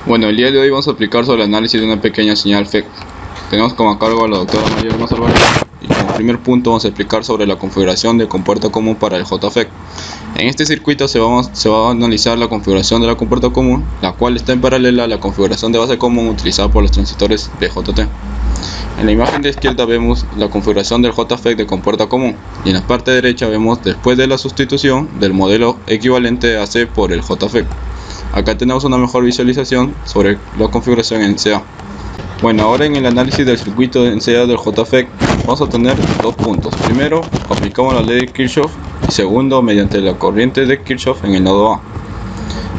Bueno, el día de hoy vamos a aplicar sobre el análisis de una pequeña señal FET. Tenemos como cargo a la doctora María Hermosa Alvarez y como primer punto vamos a explicar sobre la configuración de compuerta común para el JFET. En este circuito se va a analizar la configuración de la compuerta común, la cual está en paralela a la configuración de base común utilizada por los transistores BJT. En la imagen de izquierda vemos la configuración del JFET de compuerta común y en la parte derecha vemos después de la sustitución del modelo equivalente AC por el JFET. Acá tenemos una mejor visualización sobre la configuración en CA. Bueno, ahora en el análisis del circuito en CA del JFET vamos a tener dos puntos. Primero, aplicamos la ley de Kirchhoff y segundo, mediante la corriente de Kirchhoff en el nodo A.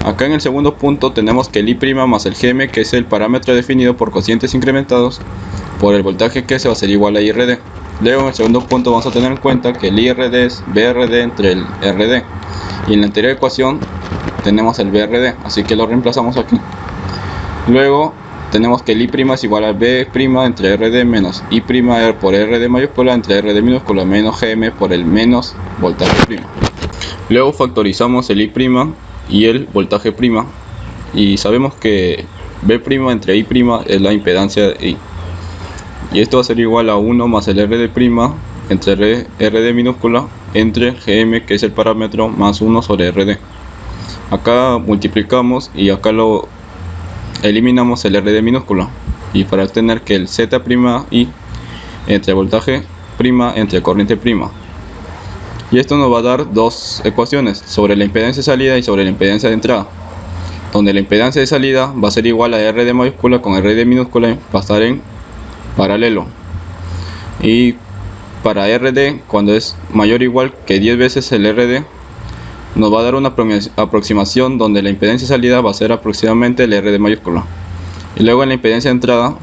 Acá en el segundo punto tenemos que el I' más el Gm, que es el parámetro definido por cocientes incrementados por el voltaje que se va a ser igual a IRD. Luego en el segundo punto vamos a tener en cuenta que el IRD es BRD entre el RD y en la anterior ecuación tenemos el BRD, así que lo reemplazamos aquí. Luego tenemos que el I' es igual a B' entre RD menos I' por RD mayúscula entre RD minúscula menos Gm por el menos voltaje prima. Luego factorizamos el I' y el voltaje prima y sabemos que B' entre I' es la impedancia de I. Y esto va a ser igual a 1 más el RD' entre RD minúscula entre Gm, que es el parámetro, más 1 sobre RD. Acá multiplicamos y acá lo eliminamos el RD minúscula y para obtener que el Z'I entre voltaje prima entre corriente prima. Y esto nos va a dar dos ecuaciones sobre la impedancia de salida y sobre la impedancia de entrada, donde la impedancia de salida va a ser igual a RD mayúscula con RD minúscula, va a estar en paralelo, y para RD, cuando es mayor o igual que 10 veces el RD, nos va a dar una aproximación donde la impedancia de salida va a ser aproximadamente el RD mayúscula, y luego en la impedancia de entrada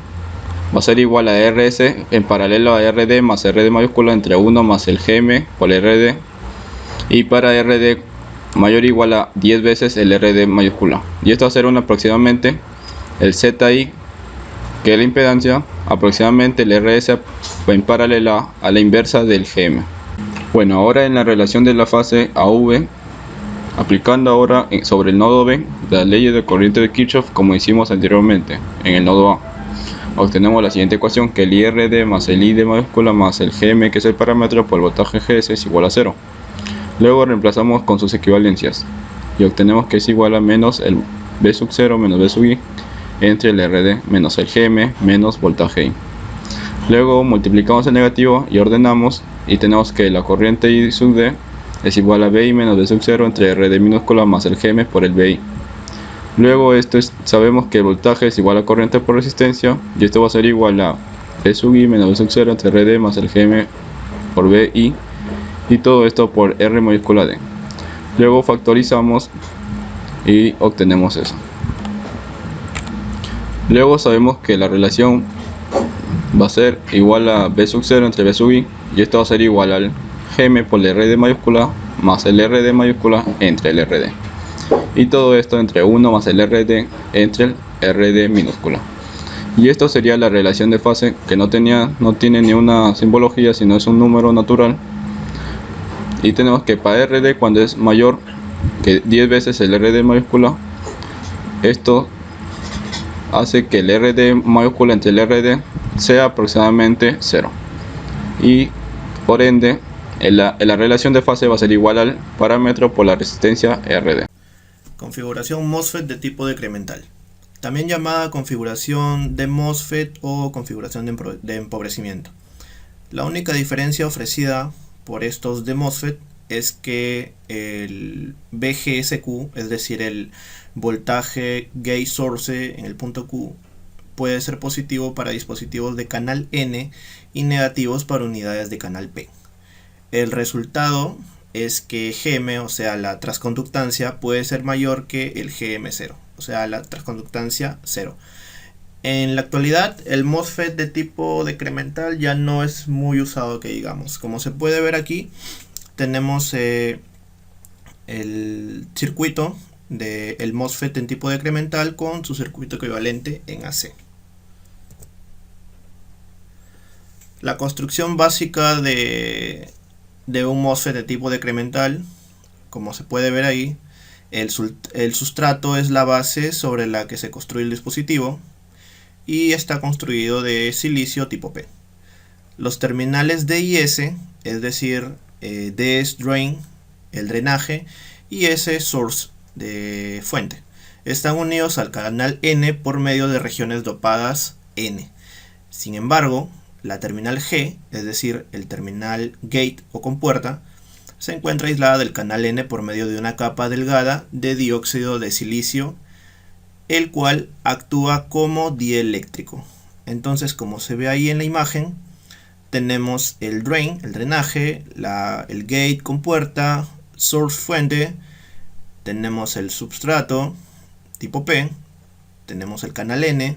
va a ser igual a RS en paralelo a RD más RD mayúscula entre 1 más el Gm por el RD, y para RD mayor o igual a 10 veces el RD mayúscula, y esto va a ser aproximadamente el Zi, que es la impedancia, aproximadamente el RS en paralela a la inversa del Gm. Bueno, ahora en la relación de la fase AV, aplicando ahora sobre el nodo B la ley de corriente de Kirchhoff como hicimos anteriormente en el nodo A, obtenemos la siguiente ecuación, que el IRD más el I de mayúscula más el Gm, que es el parámetro, por el voltaje Gs es igual a 0. Luego reemplazamos con sus equivalencias y obtenemos que es igual a menos el B sub 0 menos B sub I entre el RD menos el Gm menos voltaje I. Luego multiplicamos el negativo y ordenamos y tenemos que la corriente I sub D es igual a BI menos B sub 0 entre RD minúscula más el Gm por el BI. Luego sabemos que el voltaje es igual a corriente por resistencia y esto va a ser igual a B sub I menos B sub 0 entre RD más el Gm por BI, y todo esto por R mayúscula D. Luego factorizamos y obtenemos eso. Luego sabemos que la relación va a ser igual a B sub 0 entre B sub I, y esto va a ser igual al Gm por el RD mayúscula más el RD mayúscula entre el RD, y todo esto entre 1 más el RD entre el RD minúscula. Y esto sería la relación de fase, que no tiene ni una simbología, sino es un número natural. Y tenemos que para RD, cuando es mayor que 10 veces el RD mayúscula, esto hace que el RD mayúscula entre el RD sea aproximadamente 0, y por ende la relación de fase va a ser igual al parámetro por la resistencia RD. Configuración MOSFET de tipo decremental, también llamada configuración de MOSFET o configuración de empobrecimiento. La única diferencia ofrecida por estos de MOSFET es que el VGSQ, es decir, el voltaje gate source en el punto Q, puede ser positivo para dispositivos de canal N y negativos para unidades de canal P. El resultado es que Gm, o sea la transconductancia, puede ser mayor que el Gm0, o sea la transconductancia 0. En la actualidad el MOSFET de tipo decremental ya no es muy usado, que digamos. Como se puede ver aquí, tenemos el circuito del MOSFET en tipo decremental con su circuito equivalente en AC. La construcción básica de un MOSFET de tipo decremental, como se puede ver ahí, El sustrato es la base sobre la que se construye el dispositivo y está construido de silicio tipo P. Los terminales D y S, es decir, D es drain, el drenaje, y S source, de fuente, están unidos al canal N por medio de regiones dopadas N. Sin embargo, la terminal G, es decir, el terminal gate o compuerta, se encuentra aislada del canal N por medio de una capa delgada de dióxido de silicio, el cual actúa como dieléctrico. Entonces, como se ve ahí en la imagen, tenemos el drain, el drenaje, el gate, compuerta, source, fuente, tenemos el substrato tipo P, tenemos el canal N,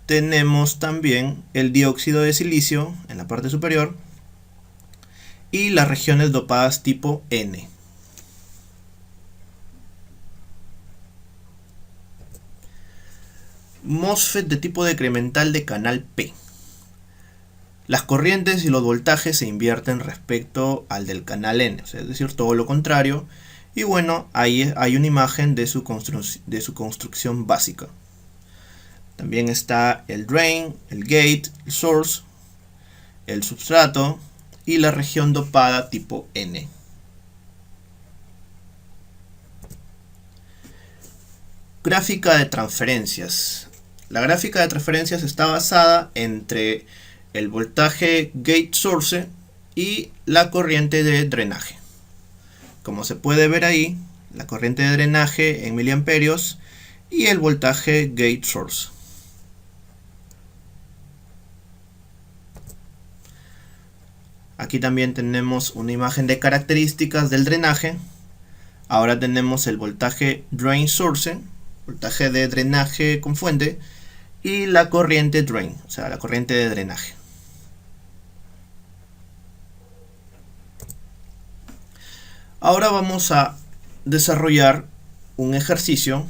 tenemos también el dióxido de silicio en la parte superior y las regiones dopadas tipo N. MOSFET de tipo decremental de canal P. Las corrientes y los voltajes se invierten respecto al del canal N, o sea, es decir, todo lo contrario. Y bueno, ahí hay una imagen de su construcción básica. También está el drain, el gate, el source, el substrato y la región dopada tipo N. Gráfica de transferencias. La gráfica de transferencias está basada entre el voltaje gate source y la corriente de drenaje. Como se puede ver ahí, la corriente de drenaje en miliamperios y el voltaje gate source. Aquí también tenemos una imagen de características del drenaje. Ahora tenemos el voltaje drain source, voltaje de drenaje con fuente, y la corriente drain, o sea, la corriente de drenaje. Ahora vamos a desarrollar un ejercicio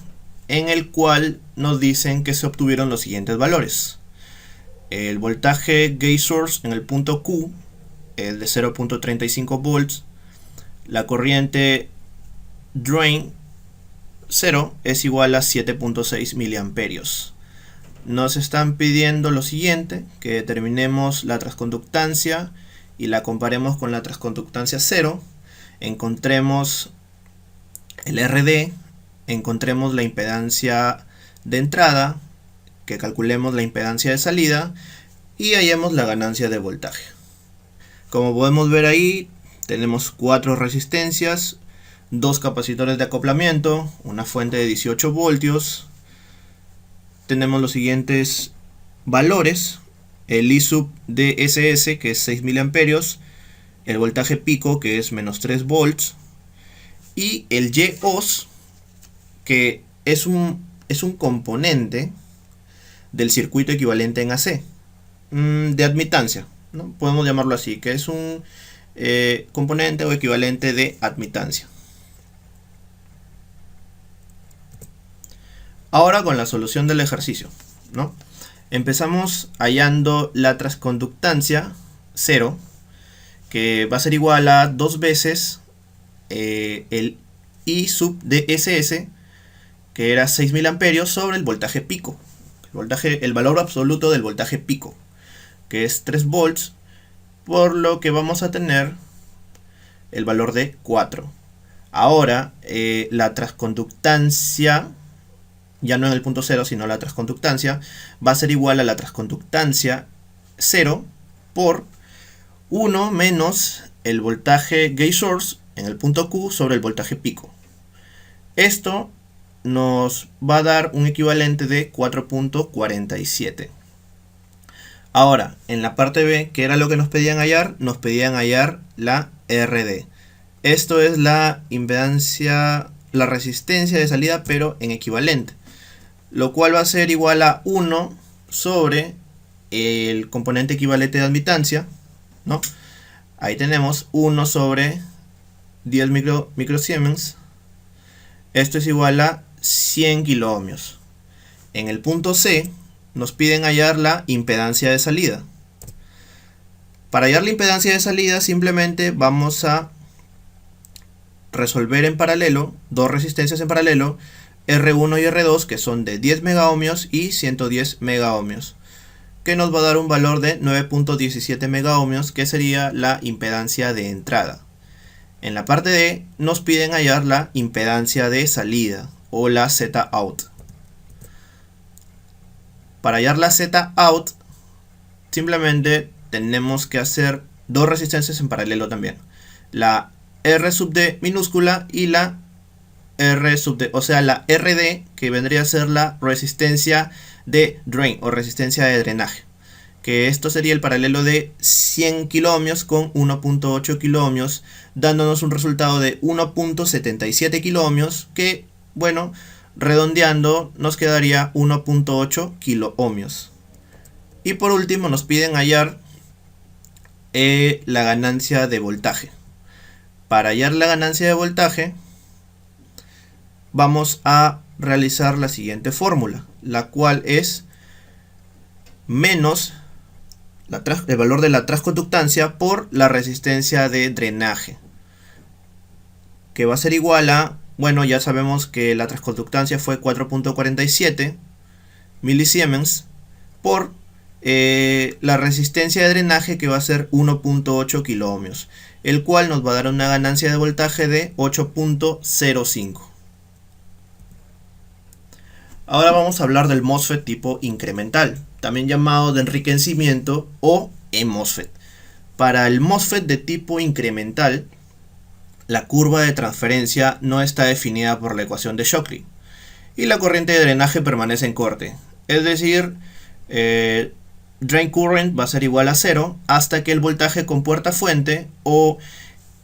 en el cual nos dicen que se obtuvieron los siguientes valores. El voltaje gate source en el punto Q es de 0.35 volts. La corriente drain 0 es igual a 7.6 miliamperios. Nos están pidiendo lo siguiente, que determinemos la transconductancia y la comparemos con la transconductancia 0. Encontremos el RD, encontremos la impedancia de entrada, que calculemos la impedancia de salida y hallemos la ganancia de voltaje. Como podemos ver ahí, tenemos 4 resistencias, 2 capacitores de acoplamiento, una fuente de 18 voltios. Tenemos los siguientes valores: el I sub de SS, que es 6 miliamperios, el voltaje pico, que es menos 3 volts, y el YOS, que es un componente del circuito equivalente en AC, de admitancia, ¿no? Podemos llamarlo así, que es un componente o equivalente de admitancia. Ahora con la solución del ejercicio, ¿no? Empezamos hallando la transconductancia 0, que va a ser igual a 2 veces el I sub de SS, que era 6 miliamperios, sobre el voltaje pico, el valor absoluto del voltaje pico, que es 3 volts, por lo que vamos a tener el valor de 4. Ahora la transconductancia, ya no en el punto 0, sino la transconductancia, va a ser igual a la transconductancia 0 por 1 menos el voltaje gate source en el punto Q sobre el voltaje pico. Esto nos va a dar un equivalente de 4.47. Ahora, en la parte B, ¿qué era lo que nos pedían hallar? Nos pedían hallar la RD. Esto es la impedancia, la resistencia de salida, pero en equivalente, lo cual va a ser igual a 1 sobre el componente equivalente de admitancia, ¿no? Ahí tenemos 1 sobre 10 microsiemens. Esto es igual a 100 kiloohmios. En el punto C nos piden hallar la impedancia de salida. Para hallar la impedancia de salida simplemente vamos a resolver en paralelo dos resistencias en paralelo, R1 y R2, que son de 10 megaohmios y 110 megaohmios, que nos va a dar un valor de 9.17 megaohmios, que sería la impedancia de entrada. En la parte D nos piden hallar la impedancia de salida o la Z-out. Para hallar la Z-out simplemente tenemos que hacer dos resistencias en paralelo también, la R sub D minúscula y la R sub D, o sea la RD, que vendría a ser la resistencia de drain o resistencia de drenaje, que esto sería el paralelo de 100 kiloohmios con 1.8 kiloohmios, dándonos un resultado de 1.77 kiloohmios, que bueno, redondeando nos quedaría 1.8 kiloohmios. Y por último nos piden hallar la ganancia de voltaje. Para hallar la ganancia de voltaje vamos a realizar la siguiente fórmula, la cual es menos el valor de la transconductancia por la resistencia de drenaje, que va a ser igual a, bueno, ya sabemos que la transconductancia fue 4.47 milisiemens por la resistencia de drenaje, que va a ser 1.8 kiloohmios, el cual nos va a dar una ganancia de voltaje de 8.05. Ahora vamos a hablar del MOSFET tipo incremental, también llamado de enriquecimiento o MOSFET. Para el MOSFET de tipo incremental, la curva de transferencia no está definida por la ecuación de Shockley y la corriente de drenaje permanece en corte, es decir, drain current va a ser igual a 0 hasta que el voltaje con puerta fuente, o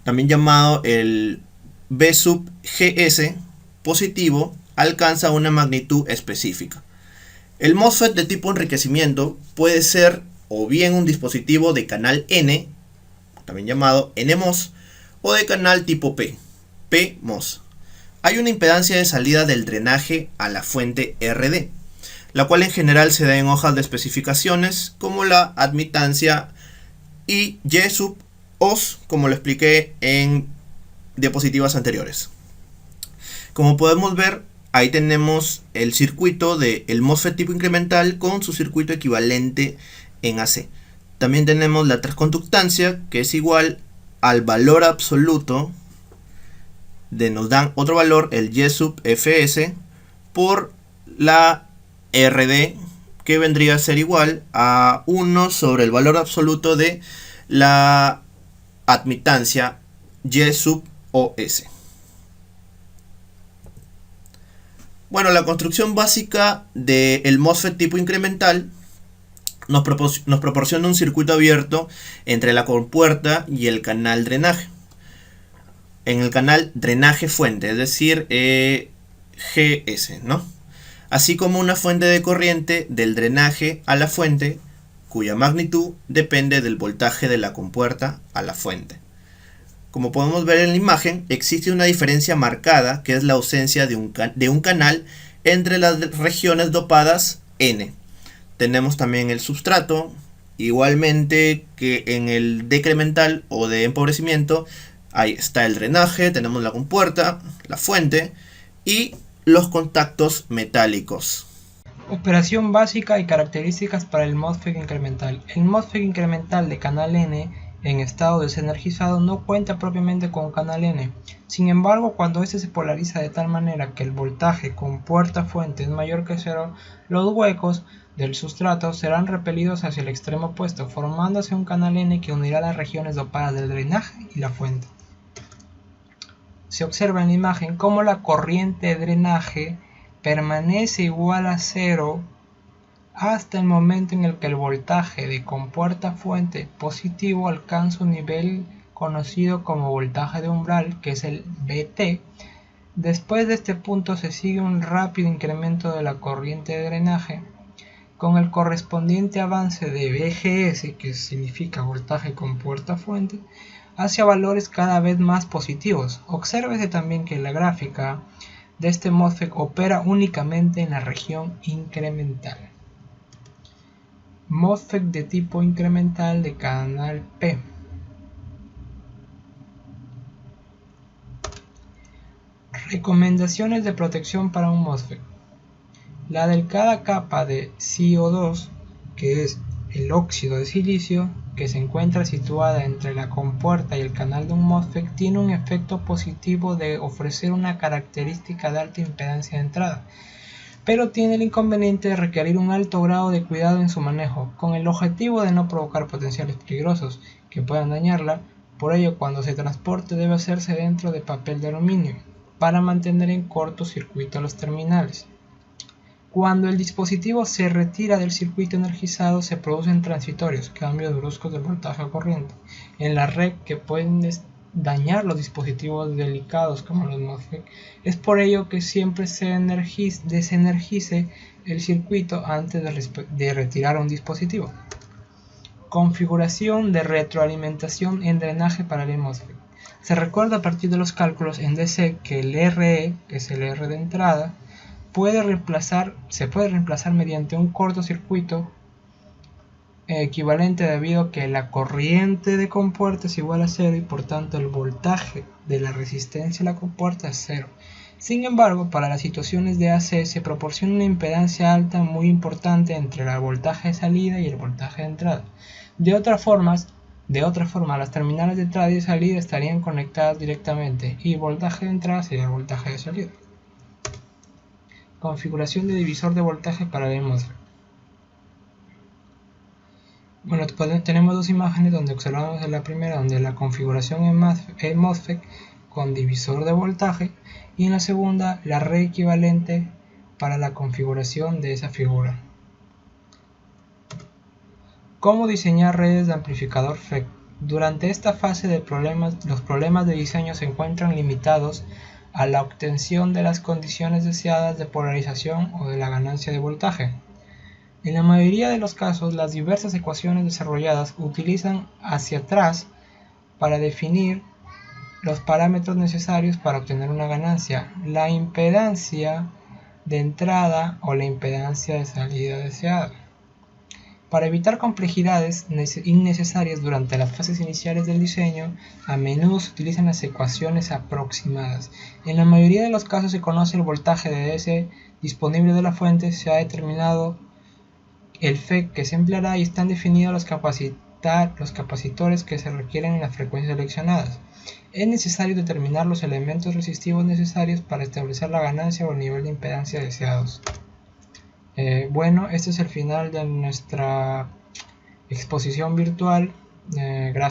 también llamado el V sub GS positivo, alcanza una magnitud específica. El MOSFET de tipo enriquecimiento puede ser o bien un dispositivo de canal N, también llamado NMOS, o de canal tipo P, PMOS. Hay una impedancia de salida del drenaje a la fuente RD, la cual en general se da en hojas de especificaciones como la admitancia y Y sub OS, como lo expliqué en diapositivas anteriores. Como podemos ver, ahí tenemos el circuito del MOSFET tipo incremental con su circuito equivalente en AC. También tenemos la transconductancia, que es igual al valor absoluto nos dan otro valor, el Y sub FS, por la RD, que vendría a ser igual a 1 sobre el valor absoluto de la admitancia Y sub OS. Bueno, la construcción básica del MOSFET tipo incremental nos proporciona un circuito abierto entre la compuerta y el canal drenaje. En el canal drenaje fuente, es decir, GS, ¿no? Así como una fuente de corriente del drenaje a la fuente, cuya magnitud depende del voltaje de la compuerta a la fuente. Como podemos ver en la imagen, existe una diferencia marcada, que es la ausencia de un canal entre las regiones dopadas N. Tenemos también el substrato, igualmente que en el decremental o de empobrecimiento. Ahí está el drenaje, tenemos la compuerta, la fuente y los contactos metálicos. Operación básica y características para el MOSFET incremental. El MOSFET incremental de canal N en estado desenergizado no cuenta propiamente con canal N. Sin embargo, cuando este se polariza de tal manera que el voltaje con puerta fuente es mayor que 0, los huecos del sustrato serán repelidos hacia el extremo opuesto, formándose un canal N que unirá las regiones dopadas del drenaje y la fuente. Se observa en la imagen cómo la corriente de drenaje permanece igual a 0 hasta el momento en el que el voltaje de compuerta fuente positivo alcanza un nivel conocido como voltaje de umbral, que es el VT. Después de este punto se sigue un rápido incremento de la corriente de drenaje, con el correspondiente avance de VGS, que significa voltaje con puerta fuente, hacia valores cada vez más positivos. Obsérvese también que la gráfica de este MOSFET opera únicamente en la región incremental. MOSFET de tipo incremental de canal P. Recomendaciones de protección para un MOSFET. La delgada capa de CO2, que es el óxido de silicio, que se encuentra situada entre la compuerta y el canal de un MOSFET, tiene un efecto positivo de ofrecer una característica de alta impedancia de entrada, pero tiene el inconveniente de requerir un alto grado de cuidado en su manejo, con el objetivo de no provocar potenciales peligrosos que puedan dañarla. Por ello, cuando se transporte debe hacerse dentro de papel de aluminio, para mantener en cortocircuito los terminales. Cuando el dispositivo se retira del circuito energizado, se producen transitorios, cambios bruscos de voltaje o corriente, en la red que pueden dañar los dispositivos delicados como los MOSFET. Es por ello que siempre se desenergice el circuito antes de retirar un dispositivo. Configuración de retroalimentación en drenaje para el MOSFET. Se recuerda a partir de los cálculos en DC que el RE, que es el R de entrada, se puede reemplazar mediante un cortocircuito equivalente, debido a que la corriente de compuerta es igual a 0 y por tanto el voltaje de la resistencia a la compuerta es 0. Sin embargo, para las situaciones de AC se proporciona una impedancia alta muy importante entre el voltaje de salida y el voltaje de entrada. De otra forma, las terminales de entrada y de salida estarían conectadas directamente y el voltaje de entrada sería el voltaje de salida. Configuración de divisor de voltaje para el MOSFET. Bueno, tenemos dos imágenes donde observamos en la primera donde la configuración en MOSFET con divisor de voltaje, y en la segunda la red equivalente para la configuración de esa figura. ¿Cómo diseñar redes de amplificador FET? Durante esta fase los problemas de diseño se encuentran limitados a la obtención de las condiciones deseadas de polarización o de la ganancia de voltaje. En la mayoría de los casos, las diversas ecuaciones desarrolladas utilizan hacia atrás para definir los parámetros necesarios para obtener una ganancia, la impedancia de entrada o la impedancia de salida deseada. Para evitar complejidades innecesarias durante las fases iniciales del diseño, a menudo se utilizan las ecuaciones aproximadas. En la mayoría de los casos se conoce el voltaje de DC disponible de la fuente, se ha determinado el FET que se empleará y están definidos los capacitores que se requieren en las frecuencias seleccionadas. Es necesario determinar los elementos resistivos necesarios para establecer la ganancia o el nivel de impedancia deseados. Bueno, este es el final de nuestra exposición virtual. Gracias.